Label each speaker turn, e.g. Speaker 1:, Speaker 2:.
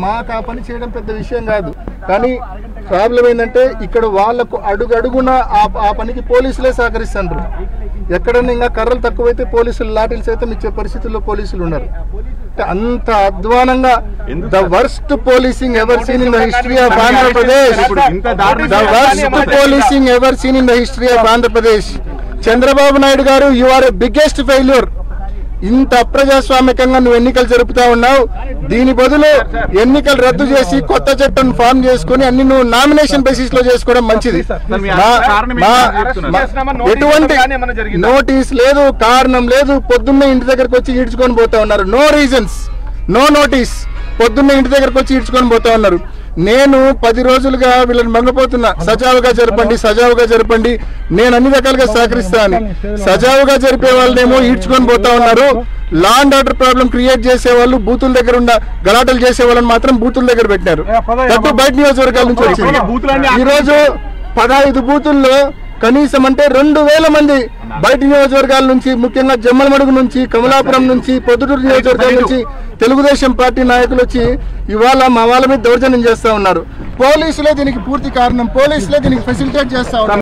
Speaker 1: మాకు ఆ పని చేయడం పెద్ద విషయం కాదు, కానీ ప్రాబ్లం ఏంటంటే ఇక్కడ వాళ్ళకు అడుగడుగున ఆ పనికి పోలీసులే సహకరిస్తుంటారు. ఎక్కడన్నా ఇంకా కర్రలు తక్కువైతే పోలీసులు లాఠీలు సైతం ఇచ్చే పరిస్థితుల్లో పోలీసులు ఉన్నారు. అంత అధ్వానంగా the worst policing ever seen in the history of Andhra Pradesh, the worst policing ever seen in the history of Andhra Pradesh. Chandrababu Naidu గారు, you are a biggest failure. ఇంత అప్రజాస్వామికంగా నువ్వు ఎన్నికలు జరుపుతా ఉన్నావు. దీని బదులు ఎన్నికలు రద్దు చేసి కొత్త చట్టం ఫామ్ చేసుకుని అన్ని నువ్వు నామినేషన్ బేసిస్ లో చేసుకోవడం మంచిది. ఎటువంటి నోటీస్ లేదు, కారణం లేదు, పొద్దున్నే ఇంటి దగ్గరకు వచ్చి ఈడ్చుకొని పోతా ఉన్నారు. నో రీజన్స్, నో నోటీస్, పొద్దున్నే ఇంటి దగ్గరకు వచ్చి ఈడ్చుకొని పోతా ఉన్నారు. నేను 10 రోజులుగా వీళ్ళని మంగపోతున్నా, సజావుగా జరపండి, సజావుగా జరపండి, నేను అన్ని రకాలుగా సహకరిస్తాను. సజావుగా జరిపే వాళ్ళనేమో ఈడ్చుకొని పోతా ఉన్నారు. Law and order problem create చేసే వాళ్ళు, బూతుల దగ్గర ఉన్న గలాటలు చేసే వాళ్ళని మాత్రం బూతుల దగ్గర పెట్టినారు. తప్పు బయట నియోజకవర్గాల నుంచి వచ్చింది. ఈరోజు 15 బూతుల్లో కనీసం అంటే 2000 మంది బయట నియోజకవర్గాల నుంచి, ముఖ్యంగా జమ్మలమడుగు నుంచి, కమలాపురం నుంచి, పొద్దుటూరు నియోజకవర్గాల నుంచి తెలుగుదేశం పార్టీ నాయకులు వచ్చి ఇవాళ మా వాళ్ళ మీద దౌర్జన్యం చేస్తా ఉన్నారు. పోలీసులే దీనికి పూర్తి కారణం, పోలీసులే దీనికి ఫెసిలిటేట్ చేస్తా ఉన్నారు.